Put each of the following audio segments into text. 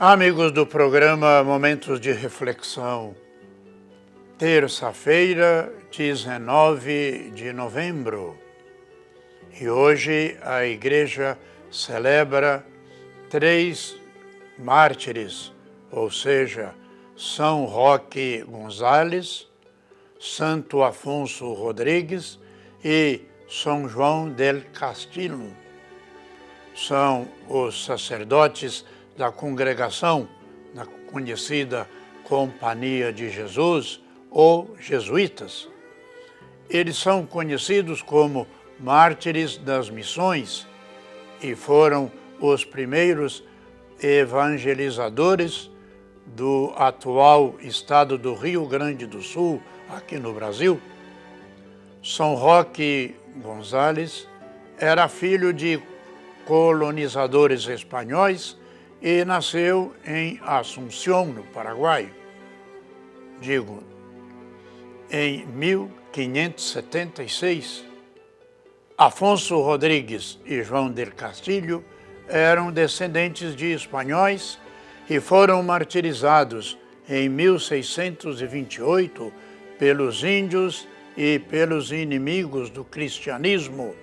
Amigos do programa Momentos de Reflexão, terça-feira, 19 de novembro, e hoje a Igreja celebra 3 mártires, ou seja, São Roque Gonzales, Santo Afonso Rodrigues e São João del Castillo. São os sacerdotes da congregação, na conhecida Companhia de Jesus, ou jesuítas. Eles são conhecidos como mártires das missões e foram os primeiros evangelizadores do atual estado do Rio Grande do Sul, aqui no Brasil. São Roque Gonzales era filho de colonizadores espanhóis e nasceu em Assunção, no Paraguai. Em 1576. Afonso Rodrigues e João del Castillo eram descendentes de espanhóis e foram martirizados em 1628 pelos índios e pelos inimigos do cristianismo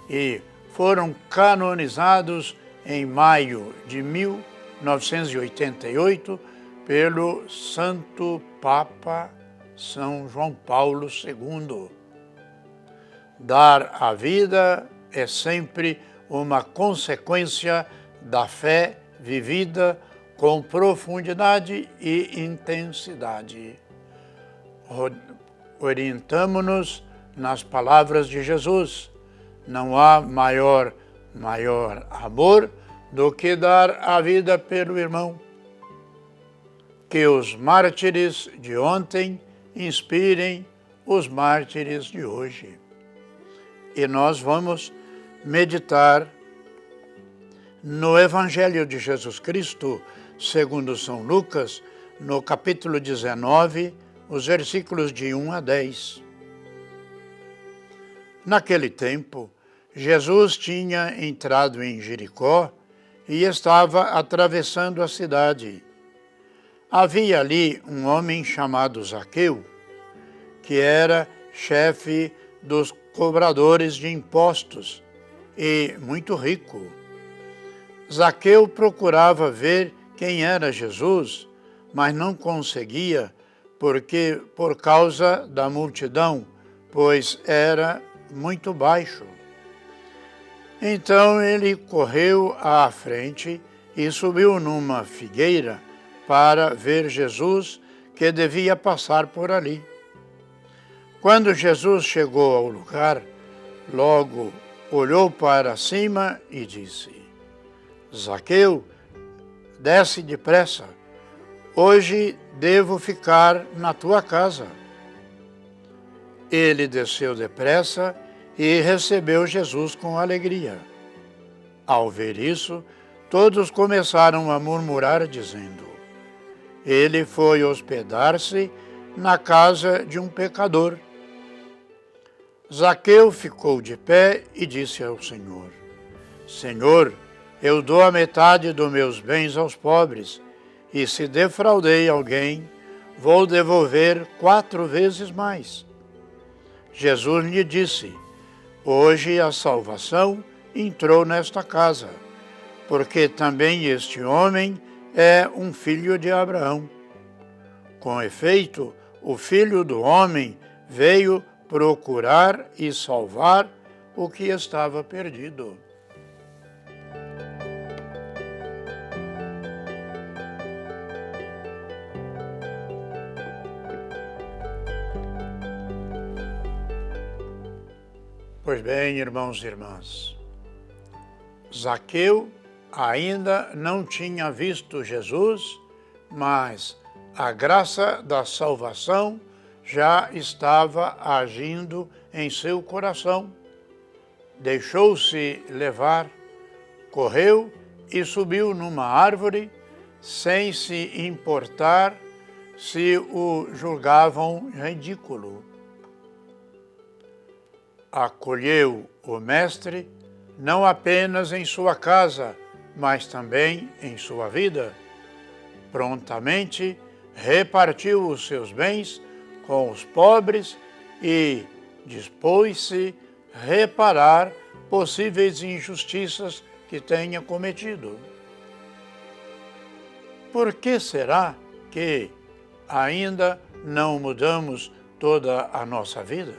e foram canonizados em maio de 1988 pelo Santo Papa São João Paulo II. Dar a vida é sempre uma consequência da fé vivida com profundidade e intensidade. Orientamo-nos nas palavras de Jesus. Não há maior amor do que dar a vida pelo irmão. Que os mártires de ontem inspirem os mártires de hoje. E nós vamos meditar no Evangelho de Jesus Cristo, segundo São Lucas, no capítulo 19, os versículos de 1 a 10. Naquele tempo, Jesus tinha entrado em Jericó e estava atravessando a cidade. Havia ali um homem chamado Zaqueu, que era chefe dos cobradores de impostos e muito rico. Zaqueu procurava ver quem era Jesus, mas não conseguia por causa da multidão, pois era muito baixo. Então ele correu à frente e subiu numa figueira para ver Jesus, que devia passar por ali. Quando Jesus chegou ao lugar, logo olhou para cima e disse: Zaqueu, desce depressa, hoje devo ficar na tua casa. Ele desceu depressa e recebeu Jesus com alegria. Ao ver isso, todos começaram a murmurar, dizendo: ele foi hospedar-se na casa de um pecador. Zaqueu ficou de pé e disse ao Senhor: Senhor, eu dou a metade dos meus bens aos pobres, e se defraudei alguém, vou devolver 4 vezes mais. Jesus lhe disse: hoje a salvação entrou nesta casa, porque também este homem é um filho de Abraão. Com efeito, o Filho do Homem veio procurar e salvar o que estava perdido. Pois bem, irmãos e irmãs, Zaqueu ainda não tinha visto Jesus, mas a graça da salvação já estava agindo em seu coração. Deixou-se levar, correu e subiu numa árvore, sem se importar se o julgavam ridículo. Acolheu o Mestre não apenas em sua casa, mas também em sua vida, prontamente repartiu os seus bens com os pobres e dispôs-se a reparar possíveis injustiças que tenha cometido. Por que será que ainda não mudamos toda a nossa vida?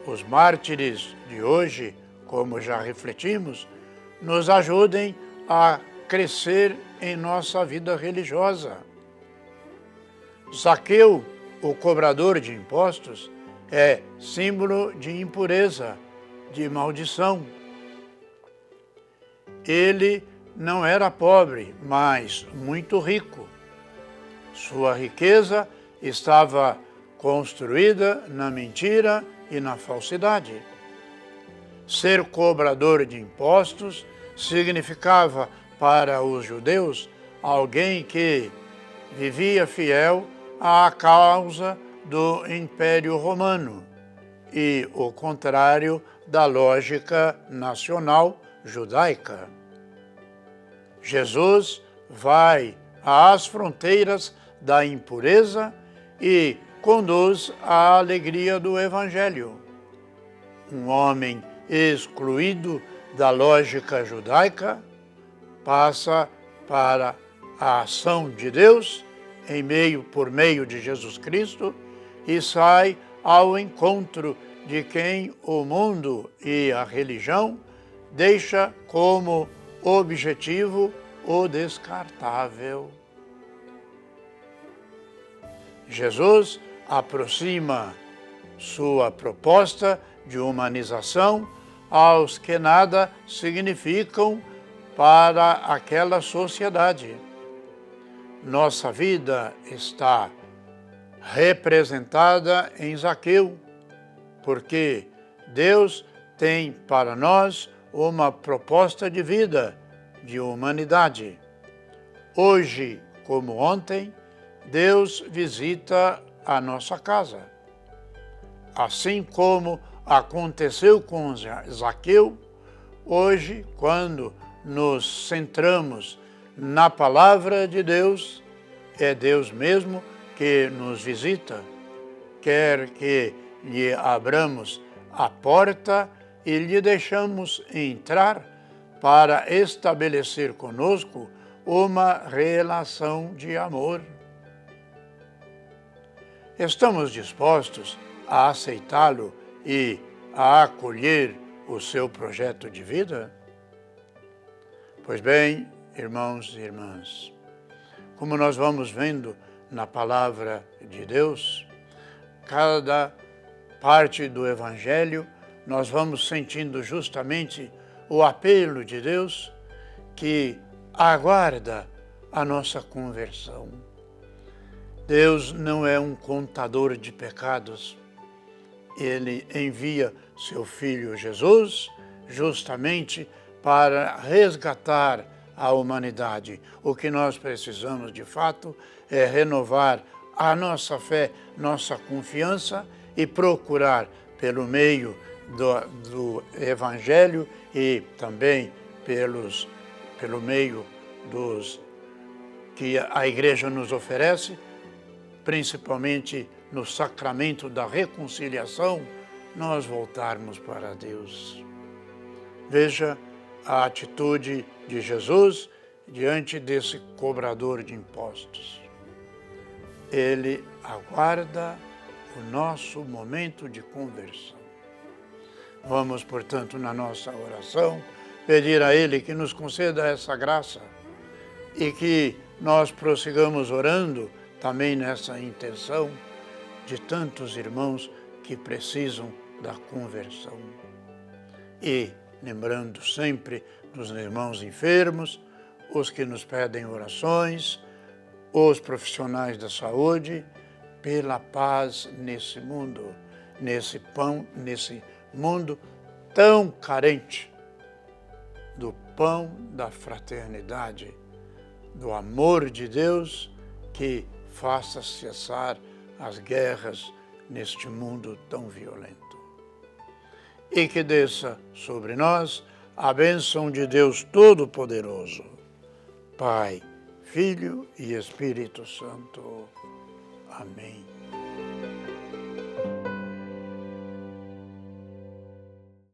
Os mártires de hoje, como já refletimos, nos ajudem a crescer em nossa vida religiosa. Zaqueu, o cobrador de impostos, é símbolo de impureza, de maldição. Ele não era pobre, mas muito rico. Sua riqueza estava construída na mentira e na falsidade. Ser cobrador de impostos significava para os judeus alguém que vivia fiel à causa do Império Romano e o contrário da lógica nacional judaica. Jesus vai às fronteiras da impureza e conduz à alegria do Evangelho. Um homem excluído da lógica judaica passa para a ação de Deus por meio de Jesus Cristo e sai ao encontro de quem o mundo e a religião deixa como objetivo o descartável. Jesus aproxima sua proposta de humanização aos que nada significam para aquela sociedade. Nossa vida está representada em Zaqueu, porque Deus tem para nós uma proposta de vida, de humanidade. Hoje, como ontem, Deus visita a nossa casa. Assim como aconteceu com Zaqueu, hoje, quando nos centramos na palavra de Deus, é Deus mesmo que nos visita, quer que lhe abramos a porta e lhe deixamos entrar para estabelecer conosco uma relação de amor. Estamos dispostos a aceitá-lo e a acolher o seu projeto de vida? Pois bem, irmãos e irmãs, como nós vamos vendo na palavra de Deus, cada parte do Evangelho, nós vamos sentindo justamente o apelo de Deus que aguarda a nossa conversão. Deus não é um contador de pecados. Ele envia seu Filho Jesus justamente para resgatar a humanidade. O que nós precisamos, de fato, é renovar a nossa fé, nossa confiança e procurar, pelo meio do Evangelho e também pelo meio dos que a Igreja nos oferece, principalmente no sacramento da reconciliação, nós voltarmos para Deus. Veja a atitude de Jesus diante desse cobrador de impostos. Ele aguarda o nosso momento de conversão. Vamos, portanto, na nossa oração, pedir a Ele que nos conceda essa graça e que nós prossigamos orando também nessa intenção de tantos irmãos que precisam da conversão. E lembrando sempre dos irmãos enfermos, os que nos pedem orações, os profissionais da saúde, pela paz nesse mundo, nesse mundo tão carente do pão da fraternidade, do amor de Deus que faça cessar as guerras neste mundo tão violento. E que desça sobre nós a bênção de Deus Todo-Poderoso, Pai, Filho e Espírito Santo. Amém.